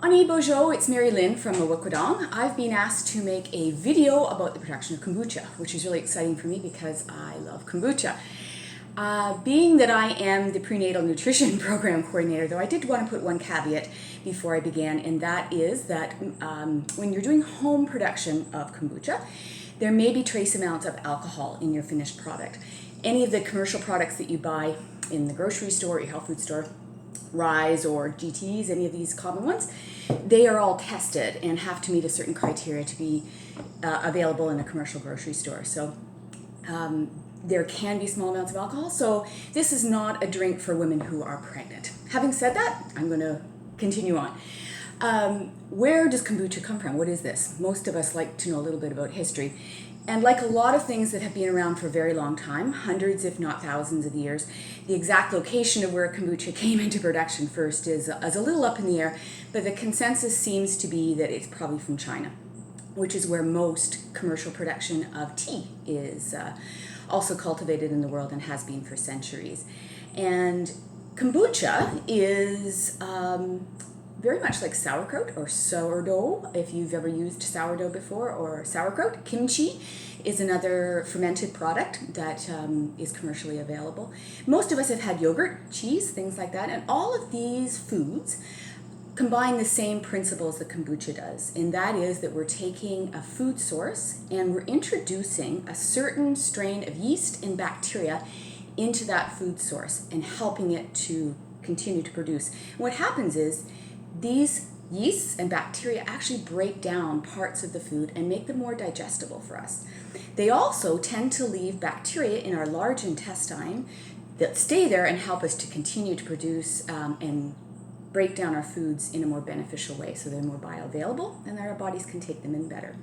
Ani Bojo, it's Mary Lynn from Mawakwadong. I've been asked to make a video about the production of kombucha, which is really exciting for me because I love kombucha. Being that I am the prenatal nutrition program coordinator, though, I did want to put one caveat before I began, and that is that when you're doing home production of kombucha, there may be trace amounts of alcohol in your finished product. Any of the commercial products that you buy in the grocery store, your health food store, Rise or GTs, any of these common ones, they are all tested and have to meet a certain criteria to be available in a commercial grocery store. So there can be small amounts of alcohol. So this is not a drink for women who are pregnant. Having said that, I'm going to continue on. Where does kombucha come from? What is this? Most of us like to know a little bit about history. And like a lot of things that have been around for a very long time, hundreds if not thousands of years, the exact location of where kombucha came into production first is a little up in the air, but the consensus seems to be that it's probably from China, which is where most commercial production of tea is also cultivated in the world and has been for centuries. And kombucha is very much like sauerkraut or sourdough, if you've ever used sourdough before, or sauerkraut. Kimchi is another fermented product that is commercially available. Most of us have had yogurt, cheese, things like that, and all of these foods combine the same principles that kombucha does, and that is that we're taking a food source and we're introducing a certain strain of yeast and bacteria into that food source and helping it to continue to produce. And what happens is these yeasts and bacteria actually break down parts of the food and make them more digestible for us. They also tend to leave bacteria in our large intestine that stay there and help us to continue to produce and break down our foods in a more beneficial way, so they're more bioavailable and that our bodies can take them in better.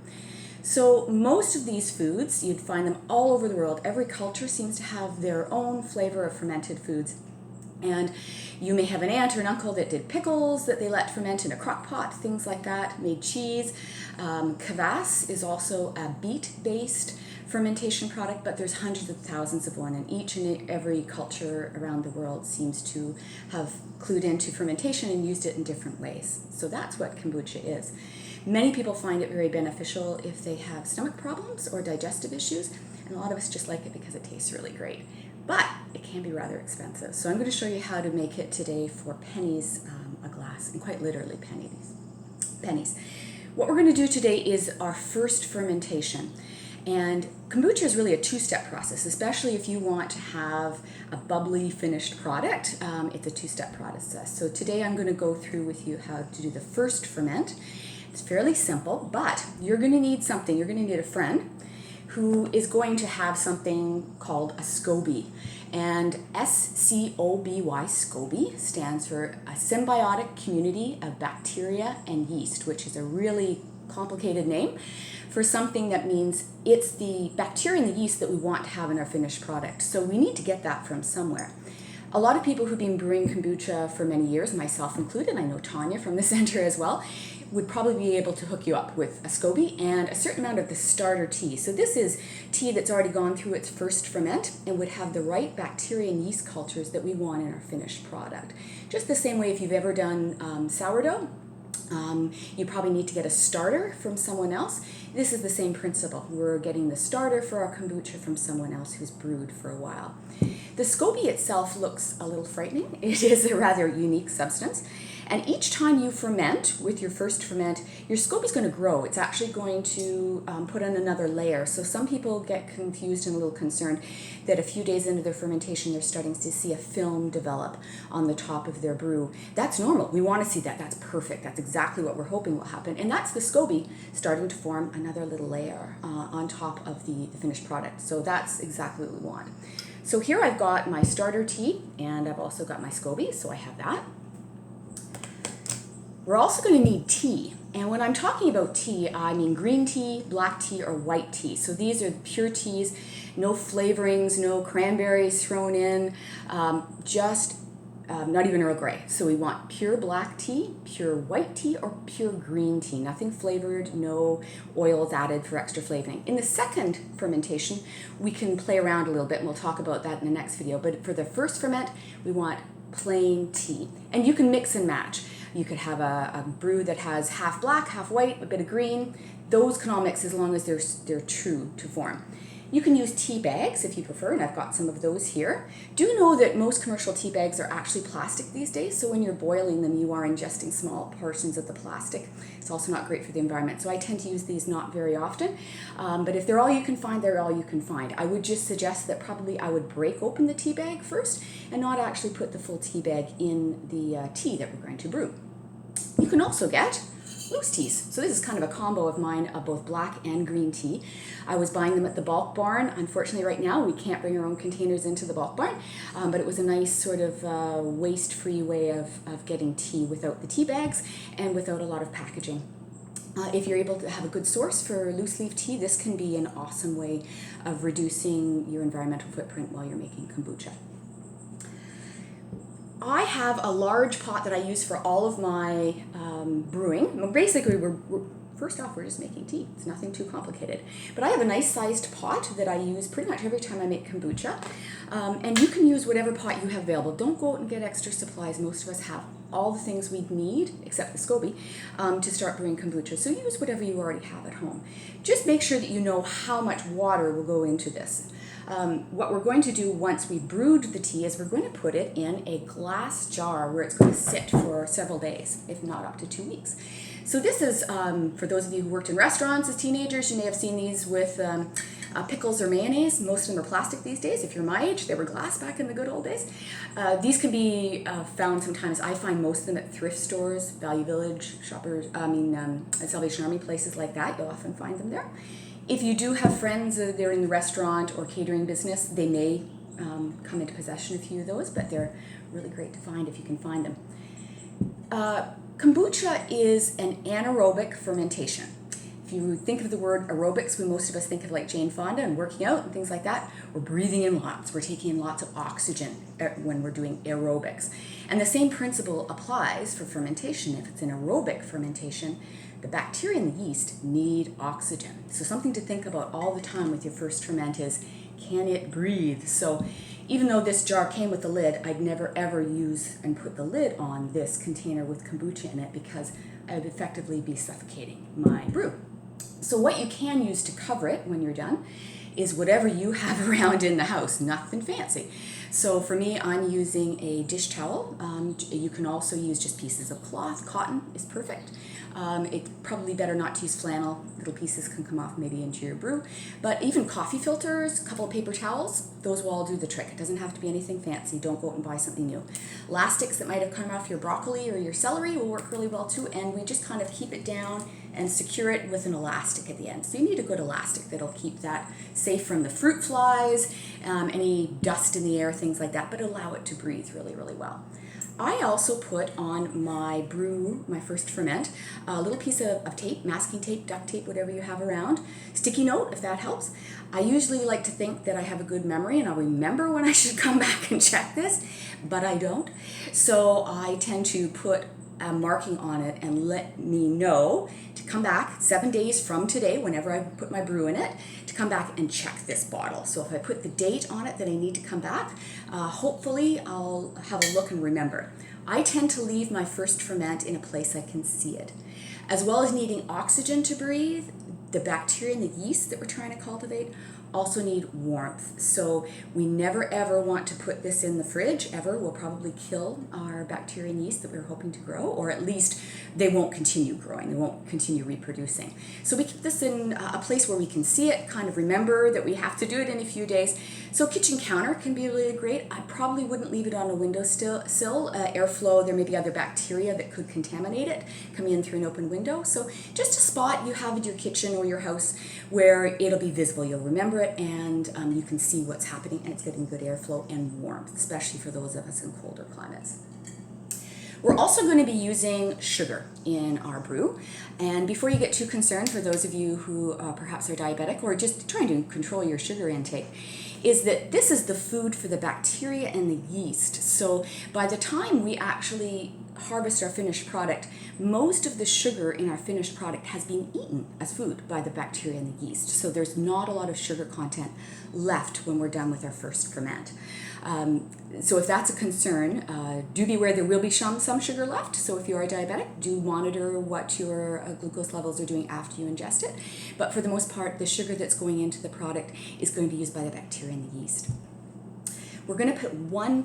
So most of these foods, you'd find them all over the world. Every culture seems to have their own flavor of fermented foods. And you may have an aunt or an uncle that did pickles that they let ferment in a crock pot, things like that, made cheese. Kvass is also a beet-based fermentation product, but there's hundreds of thousands of one, and each and every culture around the world seems to have clued into fermentation and used it in different ways. So that's what kombucha is. Many people find it very beneficial if they have stomach problems or digestive issues, and a lot of us just like it because it tastes really great. But it can be rather expensive. So I'm going to show you how to make it today for pennies a glass, and quite literally pennies. What we're going to do today is our first fermentation. And kombucha is really a two-step process, especially if you want to have a bubbly finished product. It's a two-step process. So today I'm going to go through with you how to do the first ferment. It's fairly simple, but you're going to need something. You're going to need a friend who is going to have something called a SCOBY. And SCOBY, SCOBY, stands for a symbiotic community of bacteria and yeast, which is a really complicated name for something that means it's the bacteria and the yeast that we want to have in our finished product. So we need to get that from somewhere. A lot of people who've been brewing kombucha for many years, myself included, I know Tanya from the center as well, would probably be able to hook you up with a SCOBY and a certain amount of the starter tea. So this is tea that's already gone through its first ferment and would have the right bacteria and yeast cultures that we want in our finished product. Just the same way if you've ever done sourdough, you probably need to get a starter from someone else. This is the same principle. We're getting the starter for our kombucha from someone else who's brewed for a while. The SCOBY itself looks a little frightening. It is a rather unique substance. And each time you ferment with your first ferment, your SCOBY is going to grow. It's actually going to put on another layer. So some people get confused and a little concerned that a few days into their fermentation, they're starting to see a film develop on the top of their brew. That's normal. We want to see that. That's perfect. That's exactly what we're hoping will happen. And that's the SCOBY starting to form another little layer on top of the finished product. So that's exactly what we want. So here I've got my starter tea, and I've also got my SCOBY, so I have that. We're also going to need tea. And when I'm talking about tea, I mean green tea, black tea, or white tea. So these are pure teas, no flavorings, no cranberries thrown in, not even Earl Grey. So we want pure black tea, pure white tea, or pure green tea. Nothing flavored, no oils added for extra flavoring. In the second fermentation, we can play around a little bit, and we'll talk about that in the next video. But for the first ferment, we want plain tea. And you can mix and match. You could have a brew that has half black, half white, a bit of green. Those can all mix as long as they're true to form. You can use tea bags if you prefer, and I've got some of those here. Do know that most commercial tea bags are actually plastic these days, so when you're boiling them, you are ingesting small portions of the plastic. It's also not great for the environment, so I tend to use these not very often. But if they're all you can find, they're all you can find. I would just suggest that probably I would break open the tea bag first and not actually put the full tea bag in the tea that we're going to brew. You can also get loose teas. So this is kind of a combo of mine of both black and green tea. I was buying them at the bulk barn. Unfortunately, right now we can't bring our own containers into the bulk barn, but it was a nice sort of waste-free way of getting tea without the tea bags and without a lot of packaging. If you're able to have a good source for loose leaf tea, this can be an awesome way of reducing your environmental footprint while you're making kombucha. I have a large pot that I use for all of my brewing. Basically, first off, we're just making tea. It's nothing too complicated. But I have a nice sized pot that I use pretty much every time I make kombucha. And you can use whatever pot you have available. Don't go out and get extra supplies. Most of us have all the things we need, except the SCOBY, to start brewing kombucha. So use whatever you already have at home. Just make sure that you know how much water will go into this. What we're going to do once we brewed the tea is we're going to put it in a glass jar where it's going to sit for several days, if not up to 2 weeks. So this is, for those of you who worked in restaurants as teenagers, you may have seen these with pickles or mayonnaise. Most of them are plastic these days. If you're my age, they were glass back in the good old days. These can be found sometimes. I find most of them at thrift stores, Value Village, Salvation Army, places like that. You'll often find them there. If you do have friends that are in the restaurant or catering business, they may come into possession of a few of those, but they're really great to find if you can find them. Kombucha is an anaerobic fermentation. If you think of the word aerobics, most of us think of like Jane Fonda and working out and things like that. We're breathing in lots. We're taking in lots of oxygen when we're doing aerobics. And the same principle applies for fermentation. If it's an aerobic fermentation, the bacteria and the yeast need oxygen. So something to think about all the time with your first ferment is, can it breathe? So even though this jar came with the lid, I'd never ever use and put the lid on this container with kombucha in it because I would effectively be suffocating my brew. So what you can use to cover it when you're done is whatever you have around in the house, nothing fancy. So for me, I'm using a dish towel. You can also use just pieces of cloth. Cotton is perfect. It's probably better not to use flannel. Little pieces can come off maybe into your brew. But even coffee filters, a couple of paper towels, those will all do the trick. It doesn't have to be anything fancy. Don't go out and buy something new. Elastics that might have come off your broccoli or your celery will work really well too. And we just kind of keep it down and secure it with an elastic at the end. So you need a good elastic that'll keep that safe from the fruit flies, any dust in the air, things like that, but allow it to breathe really, really well. I also put on my first ferment, a little piece of tape, masking tape, duct tape, whatever you have around. Sticky note, if that helps. I usually like to think that I have a good memory and I'll remember when I should come back and check this, but I don't. So I tend to put a marking on it and let me know to come back 7 days from today, whenever I put my brew in it, to come back and check this bottle. So if I put the date on it that I need to come back, hopefully I'll have a look and remember. I tend to leave my first ferment in a place I can see it. As well as needing oxygen to breathe, the bacteria and the yeast that we're trying to cultivate also need warmth. So we never ever want to put this in the fridge ever. We'll probably kill our bacteria and yeast that we're hoping to grow, or at least they won't continue growing, they won't continue reproducing. So we keep this in a place where we can see it, kind of remember that we have to do it in a few days. So kitchen counter can be really great. I probably wouldn't leave it on a windowsill. Airflow, there may be other bacteria that could contaminate it coming in through an open window. So just a spot you have in your kitchen or your house where it'll be visible. You'll remember it and you can see what's happening, and it's getting good airflow and warmth, especially for those of us in colder climates. We're also going to be using sugar in our brew. And before you get too concerned, for those of you who perhaps are diabetic or just trying to control your sugar intake, is that this is the food for the bacteria and the yeast. So by the time we actually harvest our finished product, most of the sugar in our finished product has been eaten as food by the bacteria and the yeast. So there's not a lot of sugar content left when we're done with our first ferment. So if that's a concern, do beware there will be some sugar left. So if you are diabetic, do monitor what your glucose levels are doing after you ingest it. But for the most part, the sugar that's going into the product is going to be used by the bacteria and the yeast. We're going to put 1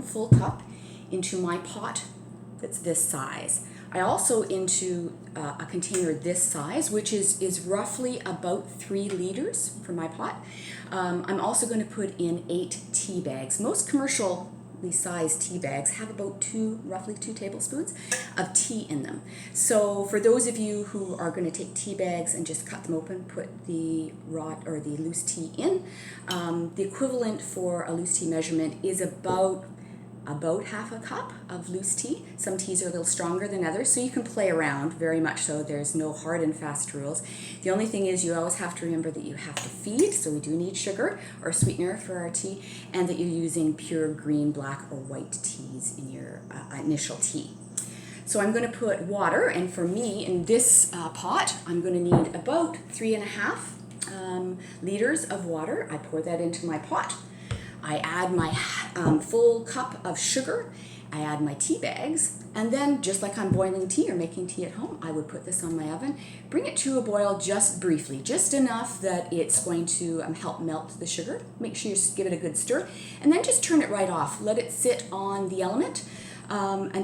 full cup into my pot that's this size. I also into a container this size, which is roughly about 3 liters for my pot. I'm also going to put in 8 tea bags. Most commercially sized tea bags have about roughly 2 tablespoons of tea in them. So for those of you who are going to take tea bags and just cut them open, put the raw or the loose tea in, the equivalent for a loose tea measurement is about half a cup of loose tea. Some teas are a little stronger than others, so you can play around very much so. There's no hard and fast rules. The only thing is you always have to remember that you have to feed, so we do need sugar or sweetener for our tea, and that you're using pure green, black, or white teas in your initial tea. So I'm going to put water, and for me in this pot, I'm going to need about 3.5 liters of water. I pour that into my pot. I add my full cup of sugar, I add my tea bags, and then just like I'm boiling tea or making tea at home, I would put this on my oven, bring it to a boil just briefly, just enough that it's going to help melt the sugar. Make sure you give it a good stir, and then just turn it right off. Let it sit on the element until